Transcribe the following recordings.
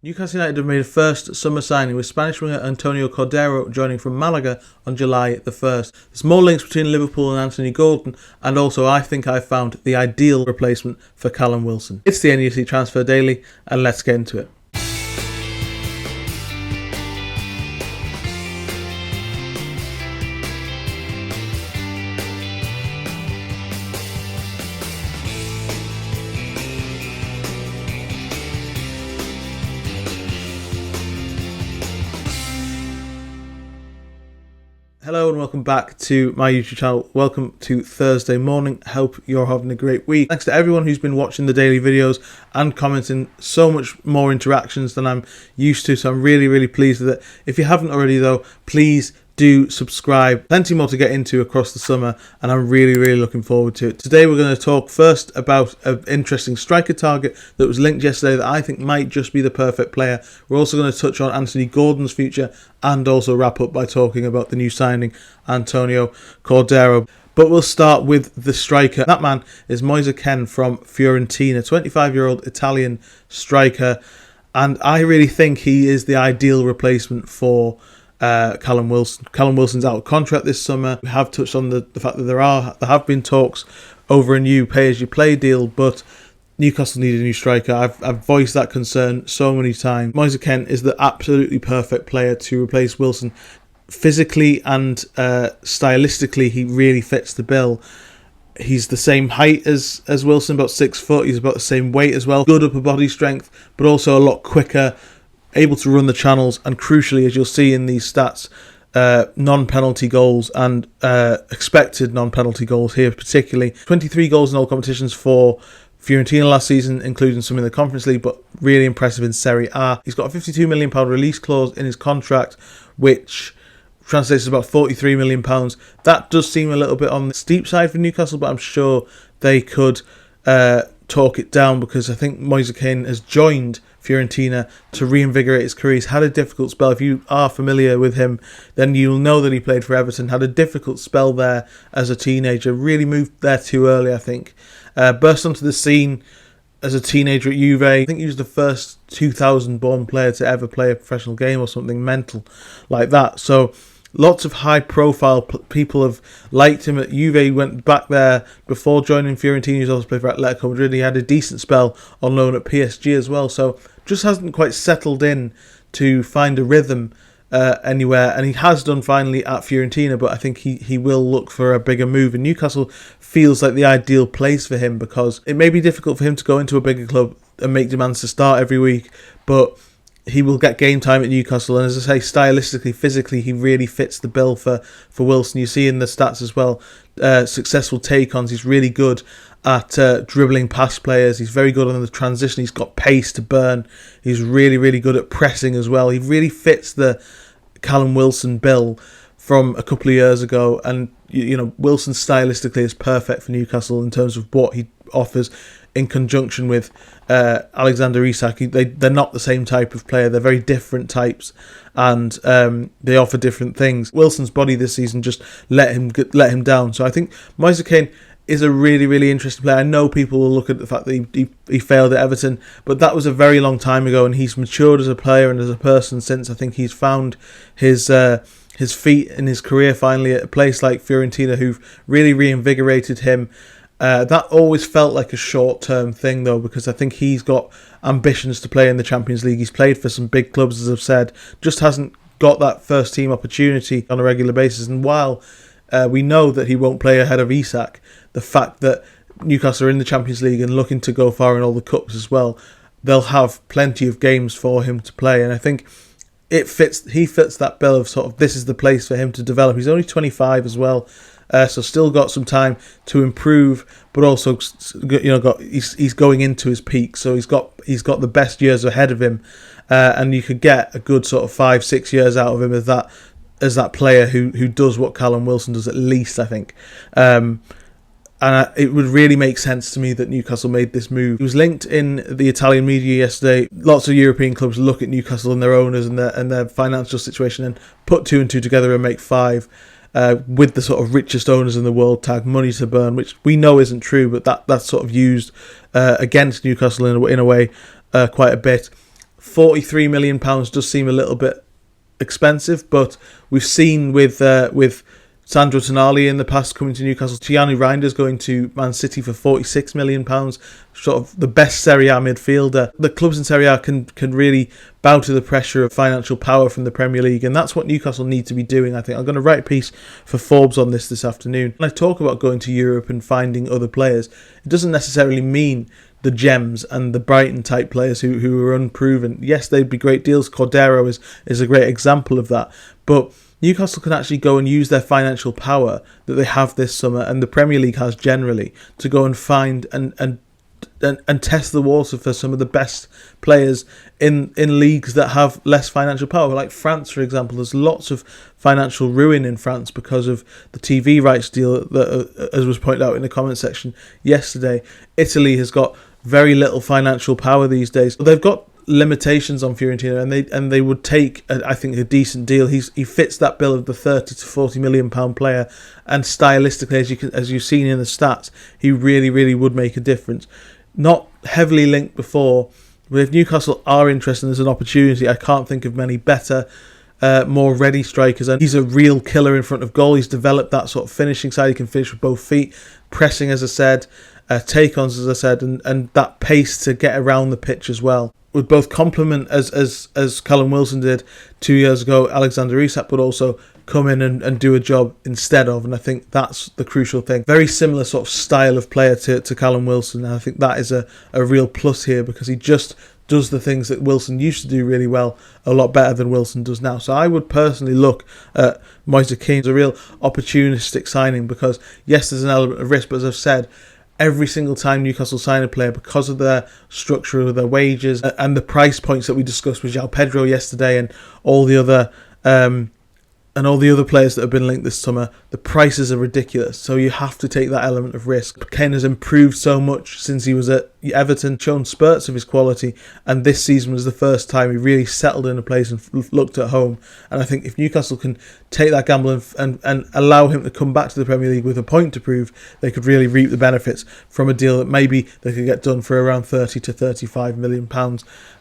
Newcastle United have made a first summer signing with Spanish winger Antonio Cordero joining from Malaga on July the 1st. There's more links between Liverpool and Anthony Gordon, and also I think I've found the ideal replacement for Callum Wilson. It's the NUFC Transfer Daily, and let's get into it. Hello and welcome back to my YouTube channel. Welcome to Thursday morning. Hope you're having a great week. Thanks to everyone who's been watching the daily videos and commenting. So much more interactions than I'm used to, so I'm really pleased with it. If you haven't already though, please do subscribe. Plenty more to get into across the summer, and I'm really looking forward to it. Today we're going to talk first about an interesting striker target that was linked yesterday that I think might just be the perfect player. We're also going to touch on Anthony Gordon's future and also wrap up by talking about the new signing, Antonio Cordero. But we'll start with the striker. That man is Moise Kean from Fiorentina, 25-year-old Italian striker, and I really think he is the ideal replacement for Callum Wilson. Callum Wilson's out of contract this summer. We have touched on the fact that there have been talks over a new pay-as-you-play deal, but Newcastle need a new striker. I've voiced that concern so many times. Moise Kean is the absolutely perfect player to replace Wilson. Physically and stylistically, he really fits the bill. He's the same height as Wilson, about 6 foot. He's about the same weight as well. Good upper body strength, but also a lot quicker, able to run the channels, and crucially, as you'll see in these stats, non-penalty goals and expected non-penalty goals here particularly. 23 goals in all competitions for Fiorentina last season, including some in the Conference League, but really impressive in Serie A. He's got a £52 million release clause in his contract, which translates to about £43 million. That does seem a little bit on the steep side for Newcastle, but I'm sure they could talk it down, because I think Moise Kean has joined Fiorentina to reinvigorate his career. He's had a difficult spell. If you are familiar with him, then you'll know that he played for Everton, had a difficult spell there as a teenager, really moved there too early, I think. Burst onto the scene as a teenager at Juve. I think he was the first 2000 born player to ever play a professional game or something mental like that. So lots of high-profile people have liked him at Juve. He went back there before joining Fiorentina. He's also played for Atletico Madrid. He had a decent spell on loan at PSG as well. So just hasn't quite settled in to find a rhythm anywhere. And he has done finally at Fiorentina, but I think he will look for a bigger move. And Newcastle feels like the ideal place for him, because it may be difficult for him to go into a bigger club and make demands to start every week, but he will get game time at Newcastle, and as I say, stylistically, physically, he really fits the bill for Wilson. You see in the stats as well, successful take-ons. He's really good at dribbling past players. He's very good on the transition. He's got pace to burn. He's really good at pressing as well. He really fits the Callum Wilson bill from a couple of years ago, and you know, Wilson stylistically is perfect for Newcastle in terms of what he offers in conjunction with Alexander Isak. They're not the same type of player. They're very different types, and they offer different things. Wilson's body this season just let him down. So I think Moise Kean is a really interesting player. I know people will look at the fact that he failed at Everton, but that was a very long time ago, and he's matured as a player and as a person since. I think he's found his feet in his career finally at a place like Fiorentina, who've really reinvigorated him. That always felt like a short-term thing, though, because I think he's got ambitions to play in the Champions League. He's played for some big clubs, as I've said, just hasn't got that first-team opportunity on a regular basis. And while we know that he won't play ahead of Isak, the fact that Newcastle are in the Champions League and looking to go far in all the cups as well, they'll have plenty of games for him to play. And I think he fits that bill of sort of, this is the place for him to develop. He's only 25 as well. So still got some time to improve, but also, you know, he's going into his peak, so he's got the best years ahead of him, and you could get a good sort of 5-6 years out of him as that player who does what Callum Wilson does, at least, I think. And it would really make sense to me that Newcastle made this move. He was linked in the Italian media yesterday. Lots of European clubs look at Newcastle and their owners and their financial situation and put 2 and 2 together and make 5. With the sort of richest owners in the world tag money to burn, which we know isn't true, but that's sort of used against Newcastle in a way quite a bit. £43 million does seem a little bit expensive, but we've seen with Sandro Tonali in the past coming to Newcastle. Gianni Reinders going to Man City for £46 million, sort of the best Serie A midfielder. The clubs in Serie A can really bow to the pressure of financial power from the Premier League, and that's what Newcastle need to be doing, I think. I'm going to write a piece for Forbes on this afternoon. When I talk about going to Europe and finding other players, it doesn't necessarily mean the gems and the Brighton type players who are unproven. Yes, they'd be great deals. Cordero is a great example of that, but Newcastle can actually go and use their financial power that they have this summer, and the Premier League has generally, to go and find and test the water for some of the best players in leagues that have less financial power. Like France, for example, there's lots of financial ruin in France because of the TV rights deal that, as was pointed out in the comment section yesterday. Italy has got very little financial power these days. They've got limitations on Fiorentina, and they would take, I think, a decent deal. He fits that bill of the £30 to £40 million player, and stylistically, as you've seen in the stats, he really would make a difference. Not heavily linked before, but if Newcastle are interested, there's an opportunity. I can't think of many better, more ready strikers, and he's a real killer in front of goal. He's developed that sort of finishing side. He can finish with both feet, pressing, as I said, take-ons, as I said, and that pace to get around the pitch as well. Would both complement, as Callum Wilson did 2 years ago, Alexander Isak, but also come in and do a job instead of, and I think that's the crucial thing. Very similar sort of style of player to Callum Wilson, and I think that is a real plus here, because he just does the things that Wilson used to do really well a lot better than Wilson does now. So I would personally look at Moise Kean as a real opportunistic signing, because yes, there's an element of risk, but as I've said, every single time Newcastle sign a player, because of their structure of their wages and the price points that we discussed with João Pedro yesterday, and all the other players that have been linked this summer, the prices are ridiculous. So you have to take that element of risk. Kean has improved so much since he was at Everton, shown spurts of his quality, and this season was the first time he really settled in a place and looked at home. And I think if Newcastle can take that gamble and allow him to come back to the Premier League with a point to prove, they could really reap the benefits from a deal that maybe they could get done for around £30 to £35 million.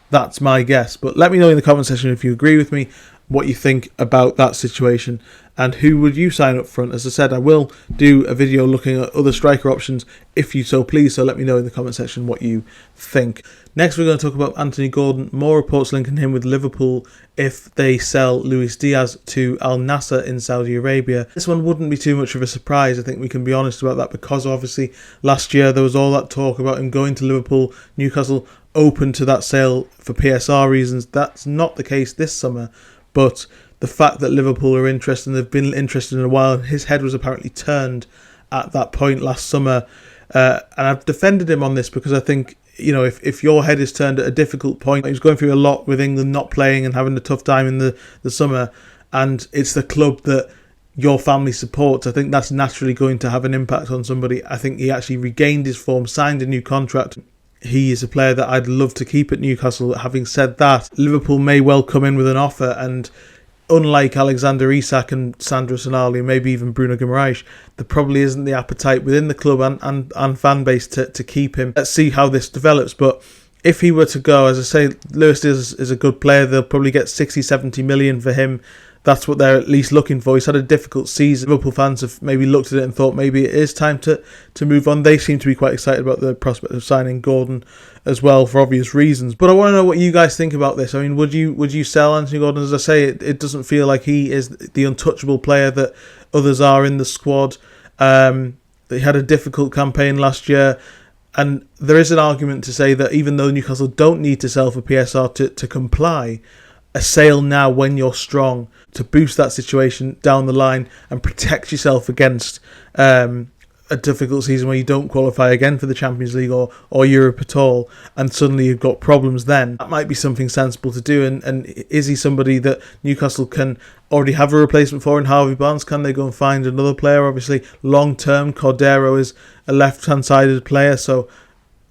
That's my guess. But let me know in the comment section if you agree with me, what you think about that situation, and who would you sign up front. As I said, I will do a video looking at other striker options if you so please, so let me know in the comment section what you think. Next, we're going to talk about Anthony Gordon. More reports linking him with Liverpool if they sell Luis Diaz to Al Nassr in Saudi Arabia. This one wouldn't be too much of a surprise. I think we can be honest about that, because obviously last year there was all that talk about him going to Liverpool. Newcastle open to that sale for PSR reasons. That's not the case this summer. But the fact that Liverpool are interested, and they've been interested in a while, his head was apparently turned at that point last summer. And I've defended him on this because I think, you know, if your head is turned at a difficult point, he was going through a lot with England not playing and having a tough time in the summer, and it's the club that your family supports, I think that's naturally going to have an impact on somebody. I think he actually regained his form, signed a new contract. He is a player that I'd love to keep at Newcastle. Having said that, Liverpool may well come in with an offer, and unlike Alexander Isak and Sandro Tonali, maybe even Bruno Guimaraes, there probably isn't the appetite within the club and fan base to keep him. Let's see how this develops, but if he were to go, as I say, Luis Diaz is a good player. They'll probably get 60-70 million for him. That's what they're at least looking for. He's had a difficult season. Liverpool fans have maybe looked at it and thought maybe it is time to move on. They seem to be quite excited about the prospect of signing Gordon as well, for obvious reasons. But I want to know what you guys think about this. I mean, would you sell Anthony Gordon? As I say, it doesn't feel like he is the untouchable player that others are in the squad. He had a difficult campaign last year. And there is an argument to say that even though Newcastle don't need to sell for PSR to comply, a sale now when you're strong to boost that situation down the line and protect yourself against a difficult season where you don't qualify again for the Champions League or Europe at all, and suddenly you've got problems then. That might be something sensible to do. And is he somebody that Newcastle can already have a replacement for in Harvey Barnes? Can they go and find another player? Obviously, long-term, Cordero is a left-hand sided player, so,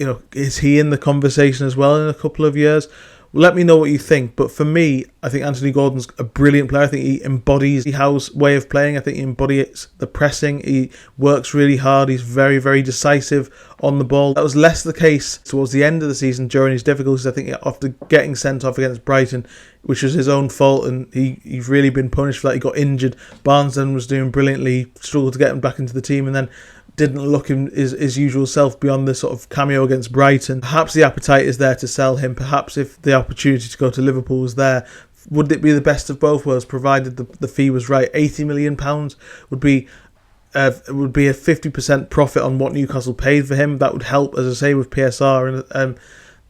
you know, is he in the conversation as well in a couple of years? Let me know what you think. But for me, I think Anthony Gordon's a brilliant player. I think he embodies Howe's way of playing. I think he embodies the pressing. He works really hard. He's very, very decisive on the ball. That was less the case towards the end of the season during his difficulties. I think after getting sent off against Brighton, which was his own fault, and he's really been punished for that. He got injured. Barnes then was doing brilliantly, struggled to get him back into the team, and then didn't look his usual self beyond the sort of cameo against Brighton. Perhaps the appetite is there to sell him. Perhaps if the opportunity to go to Liverpool was there, would it be the best of both worlds, provided the fee was right? £80 million would be a 50% profit on what Newcastle paid for him. That would help, as I say, with PSR, and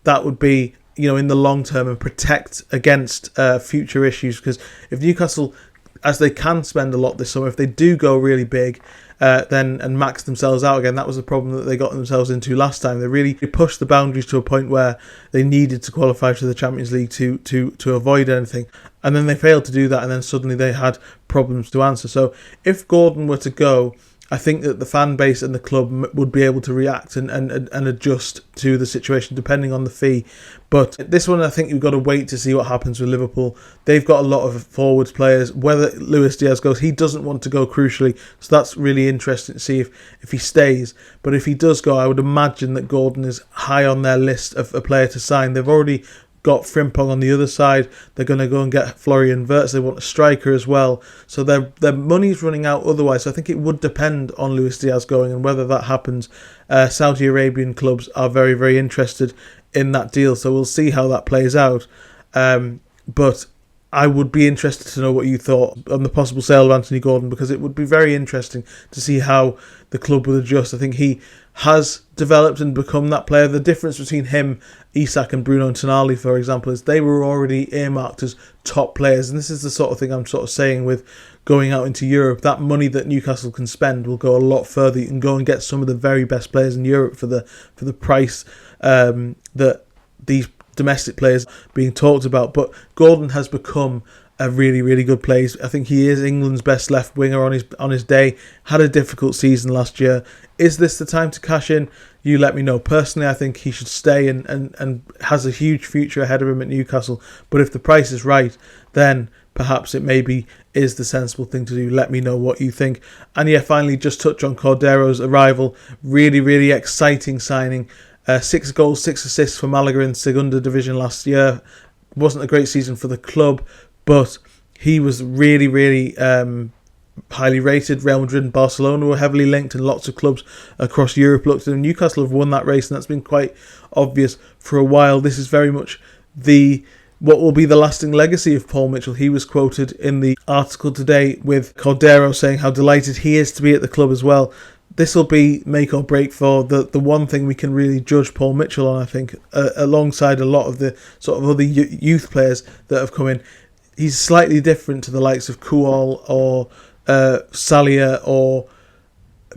that would be, in the long term, and protect against future issues. Because if Newcastle, as they can spend a lot this summer, if they do go really big, then and max themselves out again, that was the problem that they got themselves into last time. They really pushed the boundaries to a point where they needed to qualify to the Champions League to avoid anything, and then they failed to do that, and then suddenly they had problems to answer. So if Gordon were to go, I think that the fan base and the club would be able to react and adjust to the situation depending on the fee. But this one, I think you've got to wait to see what happens with Liverpool. They've got a lot of forwards players. Whether Luis Diaz goes, he doesn't want to go crucially, so that's really interesting to see if he stays. But if he does go, I would imagine that Gordon is high on their list of a player to sign. They've already got Frimpong on the other side. They're going to go and get Florian Wirtz. They want a striker as well. So their money's running out otherwise. So I think it would depend on Luis Diaz going and whether that happens. Saudi Arabian clubs are very, very interested in that deal. So we'll see how that plays out. But I would be interested to know what you thought on the possible sale of Anthony Gordon, because it would be very interesting to see how the club would adjust. I think he has developed and become that player. The difference between him, Isak and Bruno Tonali, for example, is they were already earmarked as top players. And this is the sort of thing I'm sort of saying with going out into Europe. That money that Newcastle can spend will go a lot further. You can go and get some of the very best players in Europe for the price that these domestic players being talked about. But Gordon has become a really, really good player. I think he is England's best left winger on his day. Had a difficult season last year. Is this the time to cash in? You let me know. Personally, I think he should stay and has a huge future ahead of him at Newcastle. But if the price is right, then perhaps it maybe is the sensible thing to do. Let me know what you think. And yeah, finally, just touch on Cordero's arrival. Really, really exciting signing. 6 goals, 6 assists for Malaga in Segunda Division last year. Wasn't a great season for the club, but he was really, really highly rated. Real Madrid and Barcelona were heavily linked, and lots of clubs across Europe looked at him. Newcastle have won that race, and that's been quite obvious for a while. This is very much what will be the lasting legacy of Paul Mitchell. He was quoted in the article today with Cordero saying how delighted he is to be at the club as well. This will be make or break for the one thing we can really judge Paul Mitchell on, I think, alongside a lot of the sort of other youth players that have come in. He's slightly different to the likes of Kual or Salia or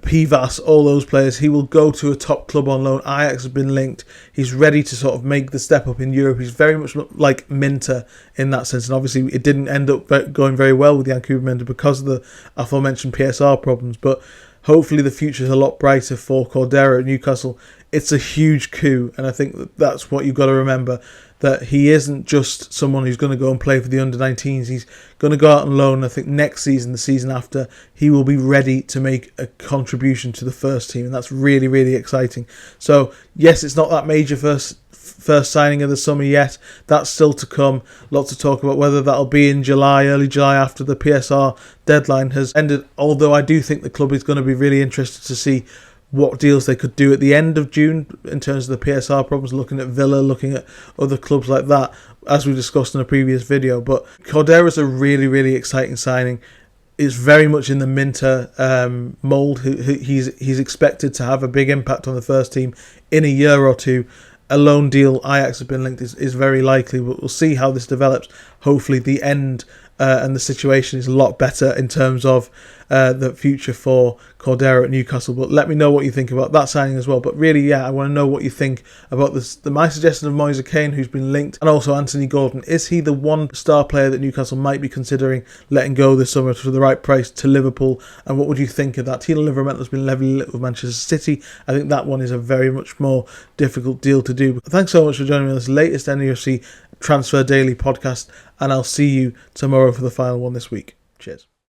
Pivas, all those players. He will go to a top club on loan. Ajax has been linked. He's ready to sort of make the step up in Europe. He's very much like Minter in that sense. And obviously it didn't end up going very well with Yankuba Minter because of the aforementioned PSR problems. But hopefully the future is a lot brighter for Cordero at Newcastle. It's a huge coup, and I think that's what you've got to remember, that he isn't just someone who's going to go and play for the under-19s. He's going to go out on loan. I think next season, the season after, he will be ready to make a contribution to the first team, and that's really, really exciting. So, yes, it's not that major first signing of the summer yet. That's still to come. Lots to talk about, whether that'll be in July, early July, after the PSR deadline has ended. Although I do think the club is going to be really interested to see what deals they could do at the end of June in terms of the PSR problems, looking at Villa, looking at other clubs like that, as we discussed in a previous video. But Cordero's a really, really exciting signing. It's very much in the Minter mould. He's expected to have a big impact on the first team in a year or two. A loan deal, Ajax have been linked, is very likely, but we'll see how this develops. Hopefully the end and the situation is a lot better in terms of the future for Cordero at Newcastle. But let me know what you think about that signing as well. But really, yeah, I want to know what you think about this. My suggestion of Moise Kean, who's been linked, and also Anthony Gordon. Is he the one star player that Newcastle might be considering letting go this summer for the right price to Liverpool? And what would you think of that? Tino Livramento has been levelling lit with Manchester City. I think that one is a very much more difficult deal to do. But thanks so much for joining me on this latest NUFC Transfer Daily podcast, and I'll see you tomorrow for the final one this week. Cheers.